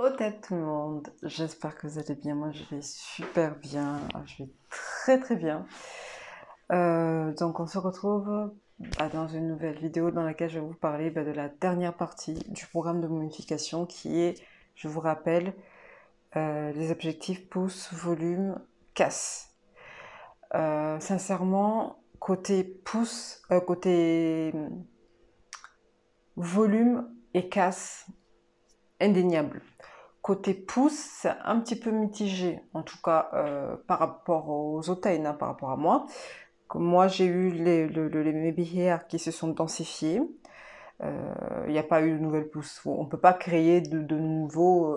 Salut tout le monde, j'espère que vous allez bien. Moi je vais super bien, je vais très très bien. Donc on se retrouve dans une nouvelle vidéo dans laquelle je vais vous parler de la dernière partie du programme de momification qui est, je vous rappelle, les objectifs pouce, volume, casse. Sincèrement, côté pouce, côté volume et casse, indéniable. Côté pouce, c'est un petit peu mitigé, en tout cas par rapport aux autres tailles, par rapport à moi. Comme moi, j'ai eu les baby hairs qui se sont densifiés. Il n'y a pas eu de nouvelles pousses. On ne peut pas créer de nouveaux,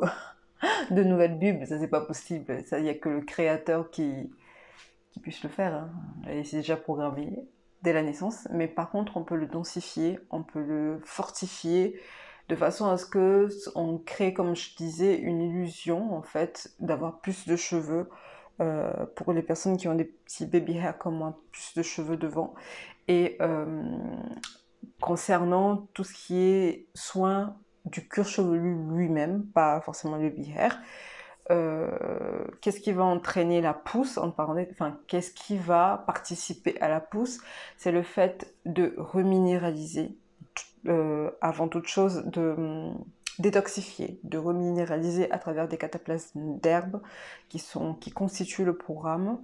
de nouvelles bulbes, ça c'est pas possible. Ça, il n'y a que le créateur qui puisse le faire. Hein. Et c'est déjà programmé dès la naissance. Mais par contre, on peut le densifier, on peut le fortifier, de façon à ce que on crée, comme je disais, une illusion en fait d'avoir plus de cheveux pour les personnes qui ont des petits baby hair comme moi, plus de cheveux devant. Et concernant tout ce qui est soin du cuir chevelu lui-même, pas forcément le baby hair, qu'est-ce qui va entraîner la pousse, enfin, qu'est-ce qui va participer à la pousse? C'est le fait de reminéraliser, avant toute chose, de détoxifier, de reminéraliser à travers des cataplasmes d'herbes qui constituent le programme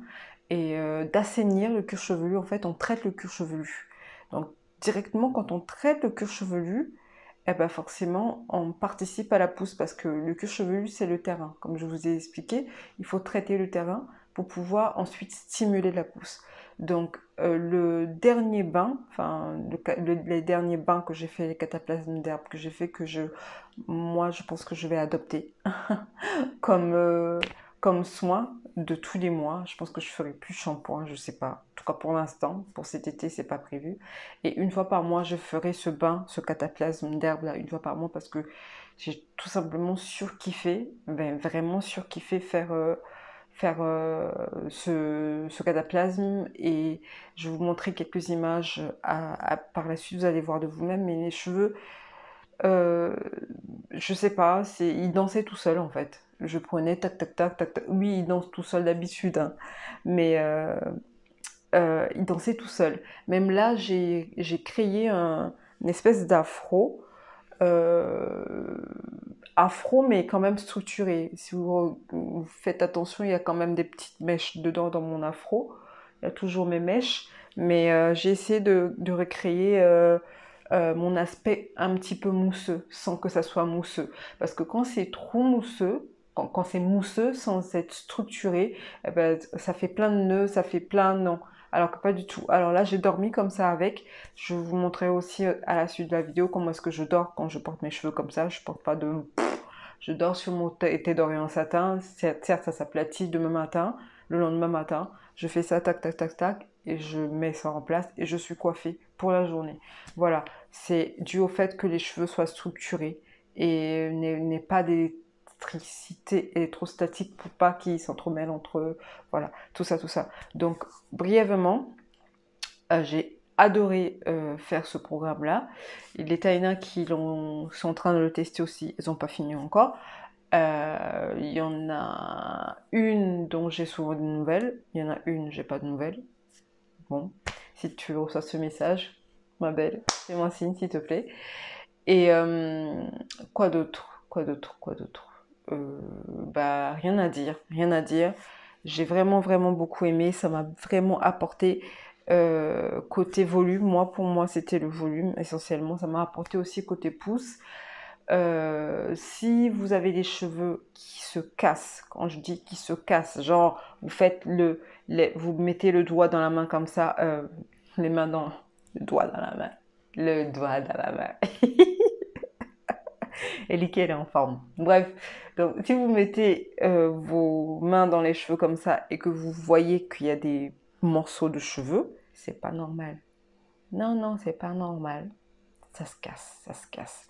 et d'assainir le cuir chevelu. En fait, on traite le cuir chevelu. Donc, directement, quand on traite le cuir chevelu, eh ben forcément, on participe à la pousse parce que le cuir chevelu, c'est le terrain. Comme je vous ai expliqué, il faut traiter le terrain pour pouvoir ensuite stimuler la pousse. Donc, le dernier bain, enfin, les derniers bains que j'ai fait, les cataplasmes d'herbe que j'ai fait, moi, je pense que je vais adopter comme, comme soin de tous les mois. Je pense que je ferai plus shampoing, je sais pas. En tout cas, pour l'instant, pour cet été, c'est pas prévu. Et une fois par mois, je ferai ce bain, ce cataplasme d'herbe là, une fois par mois parce que j'ai tout simplement surkiffé, ben, vraiment surkiffé faire ce cataplasme et je vais vous montrer quelques images par la suite, vous allez voir de vous-même, mais les cheveux, euh, je sais pas, il dansait tout seul en fait. Je prenais tac tac tac tac tac. Oui, il danse tout seul d'habitude, hein, mais il dansait tout seul. Même là, j'ai créé une espèce d'afro, euh, afro mais quand même structuré. Si vous faites attention, il y a quand même des petites mèches dedans dans mon afro. Il y a toujours mes mèches, mais j'ai essayé de recréer mon aspect un petit peu mousseux, sans que ça soit mousseux. Parce que quand c'est trop mousseux, quand c'est mousseux sans être structuré, eh ben, ça fait plein de nœuds, ça fait plein de non. Alors que pas du tout. Alors là, j'ai dormi comme ça avec. Je vous montrerai aussi à la suite de la vidéo comment est-ce que je dors quand je porte mes cheveux comme ça. Je porte pas de... Je dors sur mon thé d'Orient satin. Certes, ça s'aplatit demain matin, le lendemain matin. Je fais ça, tac, tac, tac, tac, et je mets ça en place et je suis coiffée pour la journée. Voilà, c'est dû au fait que les cheveux soient structurés et n'aient pas d'électricité électrostatique pour pas qu'ils s'entremêlent entre eux. Voilà, tout ça, tout ça. Donc, brièvement, j'ai adoré faire ce programme-là. Les Taïnas sont en train de le tester aussi, ils n'ont pas fini encore. Il y en a une dont j'ai souvent des nouvelles, il y en a une, j'ai pas de nouvelles. Bon, si tu reçois ce message, ma belle, fais-moi signe s'il te plaît. Et quoi d'autre? Quoi d'autre? Quoi d'autre? Bah, rien à dire, rien à dire. J'ai vraiment, vraiment beaucoup aimé. Ça m'a vraiment apporté côté volume. Moi, pour moi, c'était le volume essentiellement. Ça m'a apporté aussi côté pouce. Si vous avez des cheveux qui se cassent, quand je dis qui se cassent, genre vous faites vous mettez le doigt dans la main comme ça, les mains dans le doigt dans la main, le doigt dans la main. Et Licky, elle est en forme. Bref, donc si vous mettez vos mains dans les cheveux comme ça et que vous voyez qu'il y a des morceaux de cheveux, c'est pas normal. Non, non, c'est pas normal. Ça se casse, ça se casse.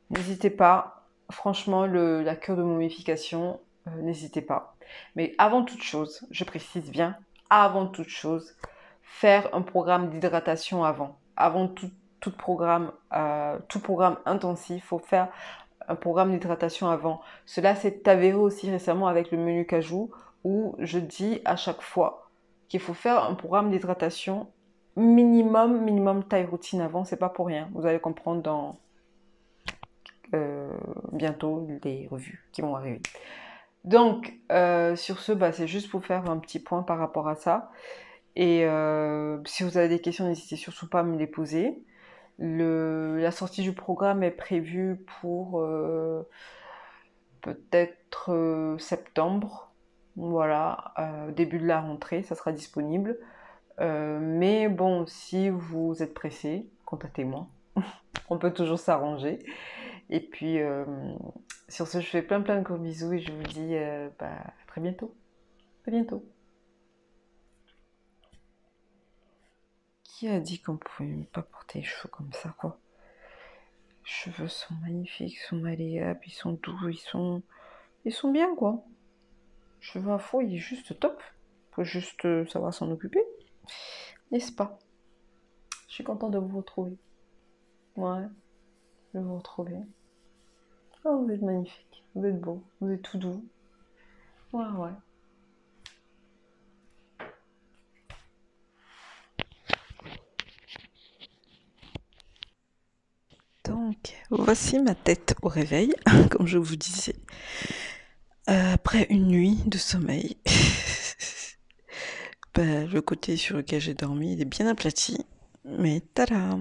N'hésitez pas, franchement, la cure de momification, n'hésitez pas. Mais avant toute chose, je précise bien, avant toute chose, faire un programme d'hydratation avant. Avant tout programme intensif, il faut faire un programme d'hydratation avant. Cela s'est avéré aussi récemment avec le menu cajou, où je dis à chaque fois qu'il faut faire un programme d'hydratation minimum taille routine avant. C'est pas pour rien. Vous allez comprendre dans bientôt les revues qui vont arriver. Donc, sur ce, c'est juste pour faire un petit point par rapport à ça. Et si vous avez des questions, n'hésitez surtout pas à me les poser. La sortie du programme est prévue pour peut-être septembre. Voilà, début de la rentrée, ça sera disponible. Mais bon, si vous êtes pressé, contactez-moi. On peut toujours s'arranger. Et puis, sur ce, je fais plein de gros bisous et je vous dis à très bientôt. À bientôt. Qui a dit qu'on pouvait pas porter les cheveux comme ça, quoi? Les cheveux sont magnifiques, ils sont malléables, ils sont doux, ils sont bien, quoi. Cheveux afro, il est juste top. Faut juste savoir s'en occuper, n'est-ce pas? Je suis contente de vous retrouver. Ouais, de vous retrouver. Oh, vous êtes magnifique, vous êtes beau, vous êtes tout doux. Ouais. Donc, voici ma tête au réveil, comme je vous disais. Après une nuit de sommeil, le côté sur lequel j'ai dormi, il est bien aplati. Mais tada!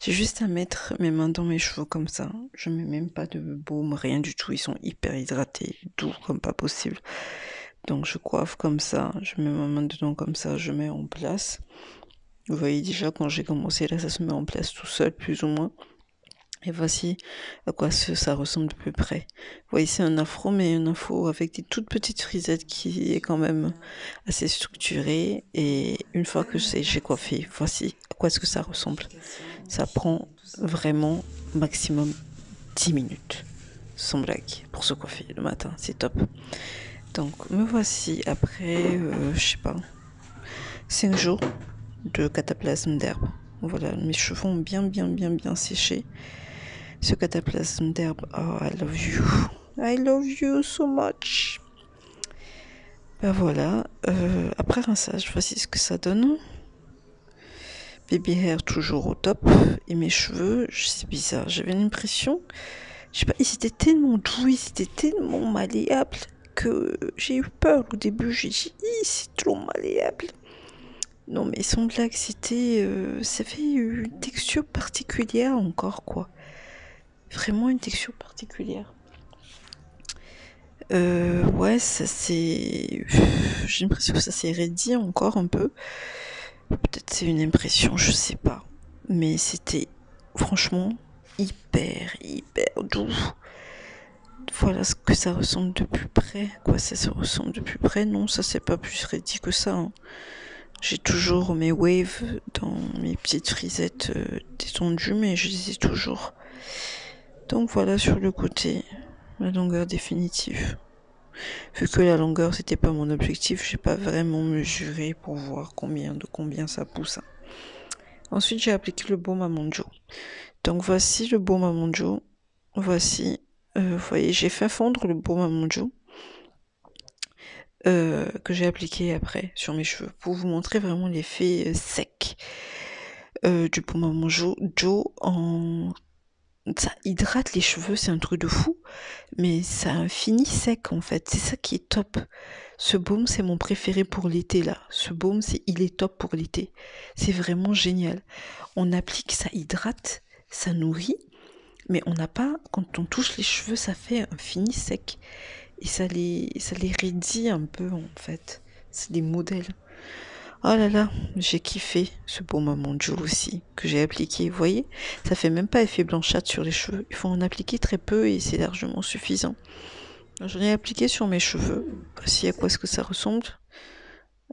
J'ai juste à mettre mes mains dans mes cheveux comme ça. Je mets même pas de baume, rien du tout. Ils sont hyper hydratés, doux comme pas possible. Donc je coiffe comme ça, je mets ma main dedans comme ça, je mets en place. Vous voyez déjà quand j'ai commencé là, ça se met en place tout seul, plus ou moins. Et voici à quoi ça ressemble de plus près. Vous voyez, c'est un afro, mais un afro avec des toutes petites frisettes qui est quand même assez structuré. Et une fois que j'ai coiffé, voici à quoi est-ce que ça ressemble. Ça prend vraiment maximum 10 minutes, sans blague, pour se coiffer le matin. C'est top. Donc me voici après, je sais pas, 5 jours de cataplasme d'herbe. Voilà, mes cheveux ont bien séché. Ce cataplasme d'herbe, oh, I love you. I love you so much. Voilà, après rinçage, voici ce que ça donne. Baby hair toujours au top. Et mes cheveux, c'est bizarre, j'avais l'impression, je sais pas, ils étaient tellement doux, ils étaient tellement malléables que j'ai eu peur au début. J'ai dit, c'est trop malléable. Non mais sans blague, ça fait une texture particulière encore, quoi. Vraiment une texture particulière. Ouais, ça c'est... J'ai l'impression que ça s'est raidi encore un peu. Peut-être c'est une impression, je sais pas. Mais c'était franchement hyper doux. Voilà ce que ça ressemble de plus près. Quoi, ça se ressemble de plus près? Non, ça c'est pas plus raidi que ça. Hein. J'ai toujours mes waves dans mes petites frisettes détendues, mais je les ai toujours. Donc voilà sur le côté, la longueur définitive. Vu que la longueur c'était pas mon objectif, j'ai pas vraiment mesuré pour voir de combien ça pousse. Ensuite j'ai appliqué le baume à Monjo. Donc voici le baume à Monjo. Voici, vous voyez, j'ai fait fondre le baume à Monjo que j'ai appliqué après sur mes cheveux pour vous montrer vraiment l'effet sec du baume à Monjo. Ça hydrate les cheveux, c'est un truc de fou, mais ça finit sec en fait, c'est ça qui est top. Ce baume, c'est mon préféré pour l'été là. Ce baume, il est top pour l'été. C'est vraiment génial. On applique, ça hydrate, ça nourrit, mais on n'a pas, quand on touche les cheveux, ça fait un fini sec. Et ça les raidit un peu en fait. C'est des modèles. Oh là là, j'ai kiffé ce baume à Monjo aussi, que j'ai appliqué. Vous voyez, ça fait même pas effet blanchâtre sur les cheveux. Il faut en appliquer très peu et c'est largement suffisant. J'en ai appliqué sur mes cheveux. Voici à quoi est-ce que ça ressemble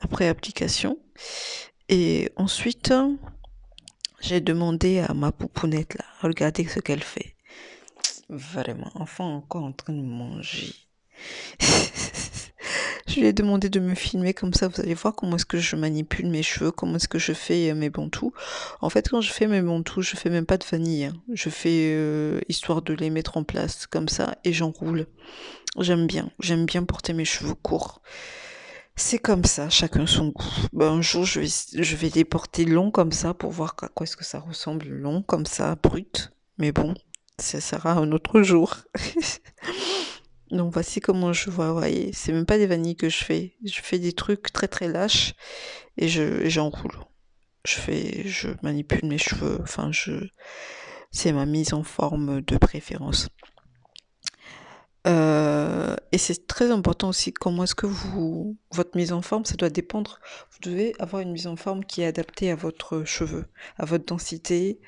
après application. Et ensuite, j'ai demandé à ma poupounette là, regardez ce qu'elle fait. Vraiment, enfant encore en train de manger. Je lui ai demandé de me filmer comme ça, vous allez voir comment est-ce que je manipule mes cheveux, comment est-ce que je fais mes bantous. En fait, quand je fais mes bantous, je fais même pas de vanille, hein. Je fais histoire de les mettre en place comme ça et j'enroule. J'aime bien porter mes cheveux courts. C'est comme ça, chacun son goût. Ben, un jour, je vais les porter longs comme ça pour voir à quoi est-ce que ça ressemble long comme ça, brut. Mais bon, ça sera un autre jour. Donc voici comment je vois, vous voyez, c'est même pas des vanilles que je fais. Je fais des trucs très très lâches et j'enroule. Je manipule mes cheveux, c'est ma mise en forme de préférence. Et c'est très important aussi comment est-ce que votre mise en forme, ça doit dépendre. Vous devez avoir une mise en forme qui est adaptée à votre cheveu, à votre densité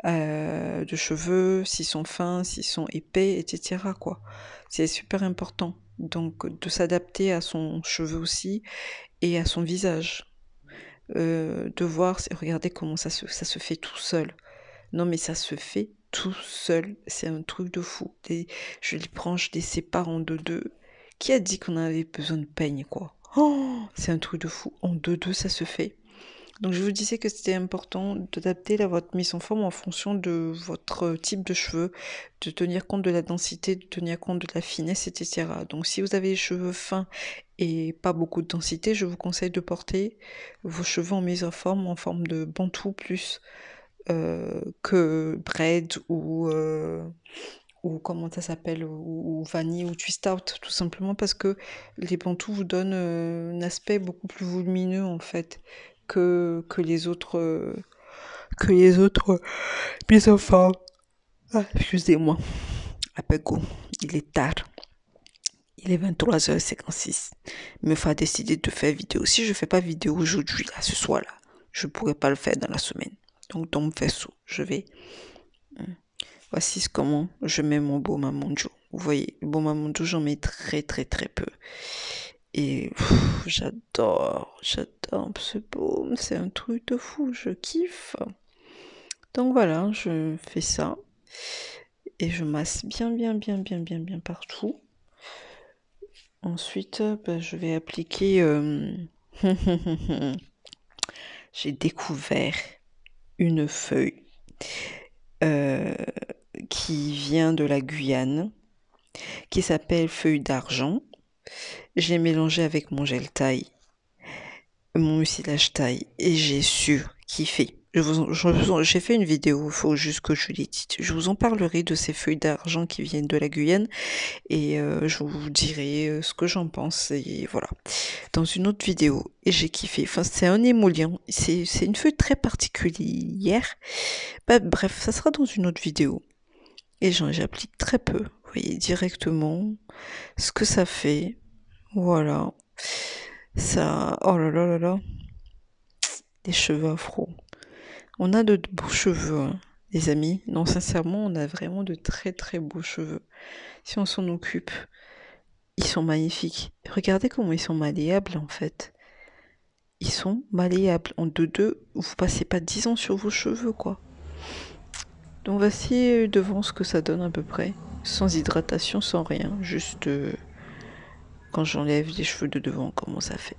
de cheveux, s'ils sont fins, s'ils sont épais, etc. quoi. C'est super important. Donc de s'adapter à son cheveu aussi et à son visage. De voir, regardez comment ça se fait tout seul. Non mais ça se fait tout seul, c'est un truc de fou. Je les prends, je les sépare en deux. Qui a dit qu'on avait besoin de peigne, quoi? Oh, c'est un truc de fou. En deux, ça se fait. Donc je vous disais que c'était important d'adapter votre mise en forme en fonction de votre type de cheveux, de tenir compte de la densité, de tenir compte de la finesse, etc. Donc si vous avez les cheveux fins et pas beaucoup de densité, je vous conseille de porter vos cheveux en mise en forme de bantou plus que braid ou comment ça s'appelle, ou vanille ou twist out, tout simplement parce que les bantous vous donnent un aspect beaucoup plus volumineux en fait que les autres mises en forme. Ah, excusez-moi. Apego, il est tard. Il est 23h56. Il me faut décider de faire vidéo. Si je fais pas vidéo aujourd'hui, là, ce soir-là, je pourrais pas le faire dans la semaine. Donc, dans mon vaisseau, je vais. Voici comment je mets mon baume à monjo. Vous voyez, le baume à monjo, j'en mets très très très peu. Et j'adore ce baume. C'est un truc de fou, je kiffe. Donc voilà, je fais ça. Et je masse bien partout. Ensuite, je vais appliquer... J'ai découvert une feuille qui vient de la Guyane, qui s'appelle feuille d'argent. J'ai mélangé avec mon gel taille, mon mucilage taille, et j'ai surkiffé. J'ai fait une vidéo, il faut juste que je l'édite. Je vous en parlerai de ces feuilles d'argent qui viennent de la Guyane et je vous dirai ce que j'en pense et voilà. Dans une autre vidéo, et j'ai kiffé. Enfin, c'est un émollient, c'est une feuille très particulière. Bah, bref, ça sera dans une autre vidéo. Et j'applique très peu, vous voyez, directement ce que ça fait. Voilà. Ça, oh là là là là. Des cheveux afro. On a de beaux cheveux, hein, les amis. Non, sincèrement, on a vraiment de très très beaux cheveux. Si on s'en occupe, ils sont magnifiques. Regardez comment ils sont malléables en fait. Ils sont malléables. En deux, vous passez pas 10 ans sur vos cheveux, quoi. Donc voici devant ce que ça donne à peu près. Sans hydratation, sans rien. Juste quand j'enlève les cheveux de devant, comment ça fait.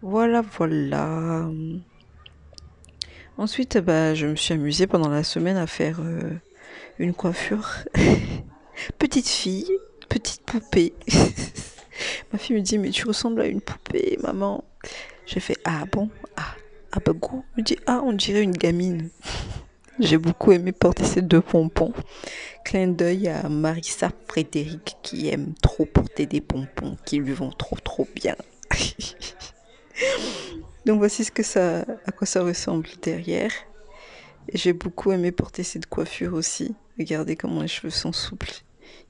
Voilà, voilà. Ensuite, je me suis amusée pendant la semaine à faire une coiffure. Petite fille, petite poupée. Ma fille me dit, mais tu ressembles à une poupée, maman. J'ai fait, ah bon? Ah bah go. Elle me dit, ah, on dirait une gamine. J'ai beaucoup aimé porter ces deux pompons. Clin d'œil à Marissa Frédéric qui aime trop porter des pompons qui lui vont trop trop bien. Donc voici à quoi ça ressemble derrière. Et j'ai beaucoup aimé porter cette coiffure aussi. Regardez comment les cheveux sont souples.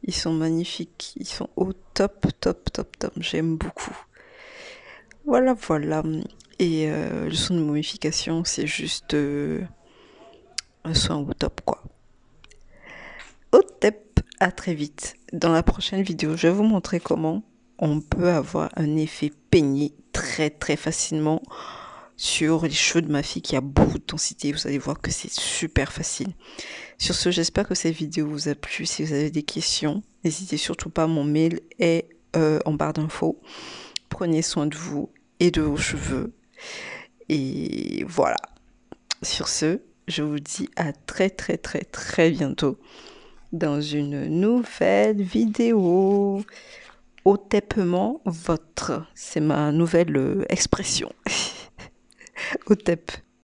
Ils sont magnifiques. Ils sont au top. J'aime beaucoup. Voilà. Et le soin de momification, c'est juste un soin au top, quoi. Au top, à très vite. Dans la prochaine vidéo, je vais vous montrer comment on peut avoir un effet peigné très très facilement sur les cheveux de ma fille qui a beaucoup de densité. Vous allez voir que c'est super facile. Sur ce, j'espère que cette vidéo vous a plu. Si vous avez des questions, n'hésitez surtout pas. Mon mail est en barre d'infos. Prenez soin de vous et de vos cheveux. Et voilà. Sur ce, je vous dis à très très très très bientôt dans une nouvelle vidéo. Otepement votre. C'est ma nouvelle expression. Otep.